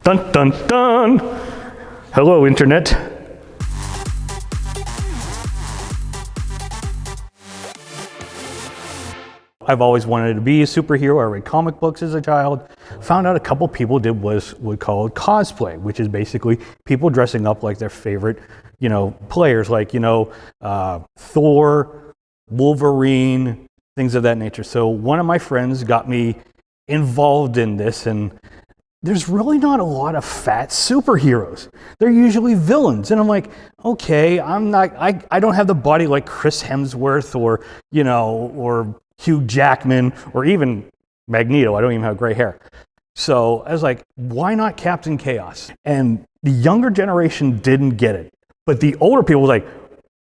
Dun dun dun! Hello, Internet. I've always wanted to be a superhero. I read comic books as a child. Found out a couple people did what called cosplay, which is basically people dressing up like their favorite, players, like, Thor, Wolverine, things of that nature. So one of my friends got me involved in this, and there's really not a lot of fat superheroes. They're usually villains. And I'm like, okay, I don't have the body like Chris Hemsworth or Hugh Jackman or even Magneto. I don't even have gray hair. So I was like, why not Captain Chaos? And the younger generation didn't get it. But the older people were like,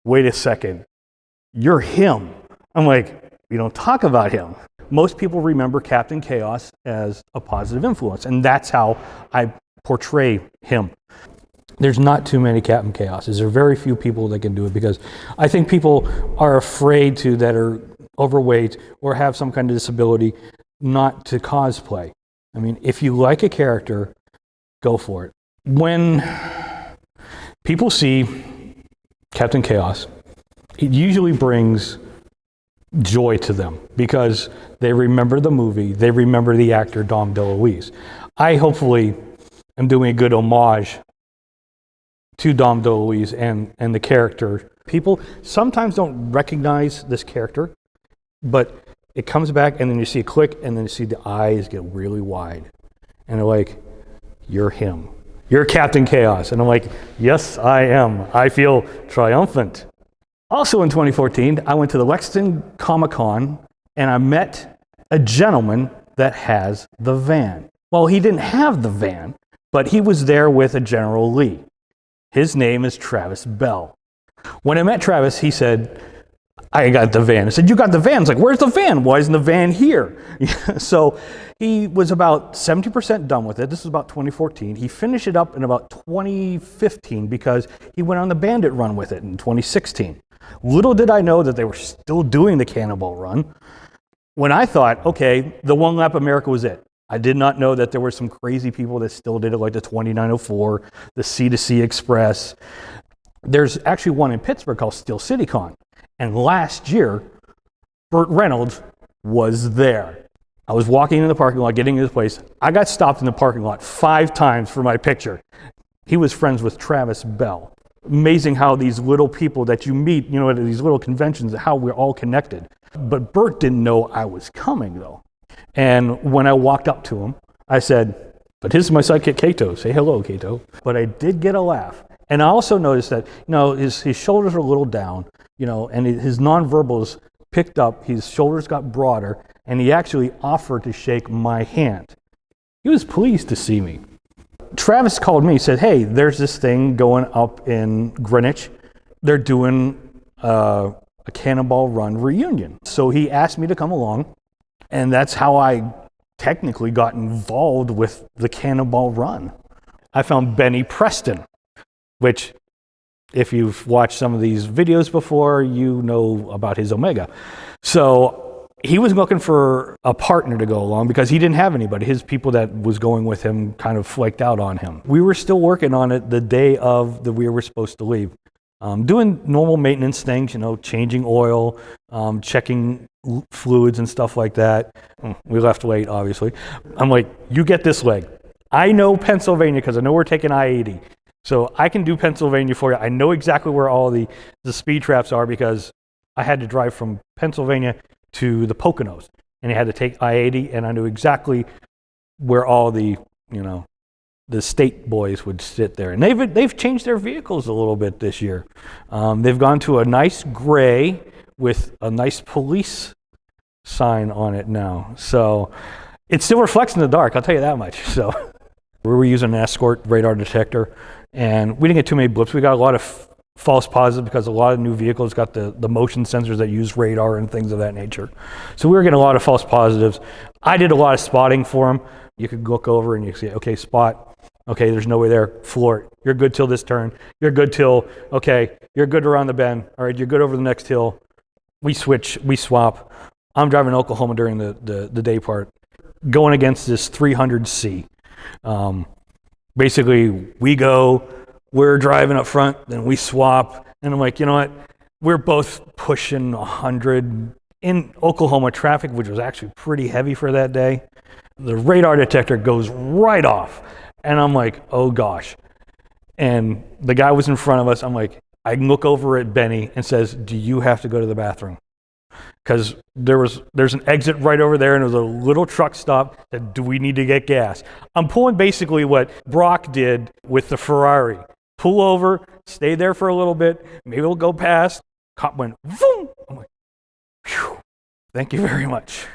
wait a second, you're him. I'm like, we don't talk about him. Most people remember Captain Chaos as a positive influence, and that's how I portray him. There's not too many Captain Chaoses. There are very few people that can do it because I think people are afraid that are overweight or have some kind of disability not to cosplay. I mean, if you like a character, go for it. When people see Captain Chaos, it usually brings joy to them because they remember the movie, they remember the actor Dom DeLuise. I hopefully am doing a good homage to Dom DeLuise and the character. People sometimes don't recognize this character, but it comes back and then you see a click and then you see the eyes get really wide. And they're like, you're him. You're Captain Chaos. And I'm like, yes, I am. I feel triumphant. Also in 2014, I went to the Lexington Comic-Con and I met a gentleman that has the van. Well, he didn't have the van, but he was there with a General Lee. His name is Travis Bell. When I met Travis, he said, I got the van. I said, you got the van? I was like, where's the van? Why isn't the van here? So he was about 70% done with it. This was about 2014. He finished it up in about 2015 because he went on the Bandit Run with it in 2016. Little did I know that they were still doing the Cannonball Run when I thought, okay, the One Lap America was it. I did not know that there were some crazy people that still did it, like the 2904, the C2C Express. There's actually one in Pittsburgh called Steel City Con. And last year, Burt Reynolds was there. I was walking in the parking lot, getting to this place. I got stopped in the parking lot 5 times for my picture. He was friends with Travis Bell. Amazing how these little people that you meet, at these little conventions, how we're all connected. But Burt didn't know I was coming, though. And when I walked up to him, I said, but here's my sidekick, Kato. Say hello, Kato. But I did get a laugh. And I also noticed that, his shoulders are a little down, and his nonverbals picked up, his shoulders got broader, and he actually offered to shake my hand. He was pleased to see me. Travis called me, said, hey, there's this thing going up in Greenwich. They're doing a Cannonball Run reunion. So he asked me to come along, and that's how I technically got involved with the Cannonball Run. I found Benny Preston, which, if you've watched some of these videos before, you know about his Omega. So he was looking for a partner to go along because he didn't have anybody. His people that was going with him kind of flaked out on him. We were still working on it the day of that we were supposed to leave. Doing normal maintenance things, changing oil, checking fluids and stuff like that. We left late, obviously. I'm like, you get this leg. I know Pennsylvania because I know we're taking I-80. So I can do Pennsylvania for you. I know exactly where all the speed traps are because I had to drive from Pennsylvania to the Poconos. And I had to take I-80, and I knew exactly where all the state boys would sit there. And they've changed their vehicles a little bit this year. They've gone to a nice gray with a nice police sign on it now. So it still reflects in the dark, I'll tell you that much. So we were using an escort radar detector, and we didn't get too many blips. We got a lot of false positives because a lot of new vehicles got the motion sensors that use radar and things of that nature. So we were getting a lot of false positives. I did a lot of spotting for them. You could look over and you see, okay, spot. Okay, there's nowhere there. Floor it. You're good till this turn. You're good till, okay, you're good around the bend. All right, you're good over the next hill. We switch, we swap. I'm driving to Oklahoma during the day part, going against this 300C. Basically, we're driving up front, then we swap. And I'm like, you know what? We're both pushing 100 in Oklahoma traffic, which was actually pretty heavy for that day. The radar detector goes right off. And I'm like, oh gosh. And the guy was in front of us. I'm like, I look over at Benny and says, do you have to go to the bathroom? Because there's an exit right over there, and there's a little truck stop that, do we need to get gas? I'm pulling basically what Brock did with the Ferrari. Pull over, stay there for a little bit, maybe we'll go past. Cop went, boom! I'm like, phew, thank you very much.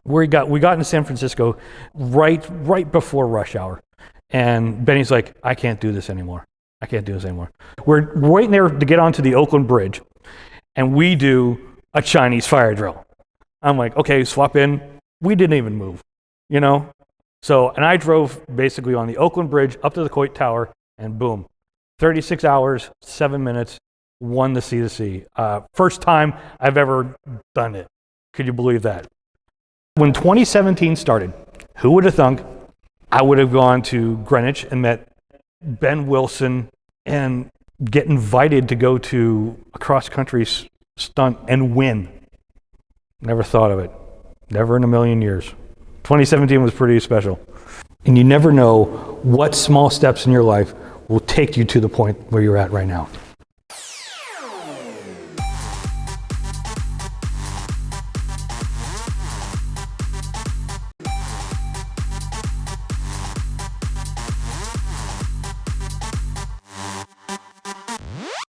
We got into San Francisco right before rush hour. And Benny's like, I can't do this anymore. We're waiting there to get onto the Oakland Bridge, and we do a Chinese fire drill. I'm like, okay, swap in. We didn't even move, you know? So, and I drove basically on the Oakland Bridge up to the Coit Tower, and boom, 36 hours, 7 minutes, won the C2C. First time I've ever done it. Could you believe that? When 2017 started, who would have thunk I would have gone to Greenwich and met Ben Wilson and get invited to go to a cross-country stunt and win? Never thought of it. Never in a million years. 2017 was pretty special. And you never know what small steps in your life will take you to the point where you're at right now.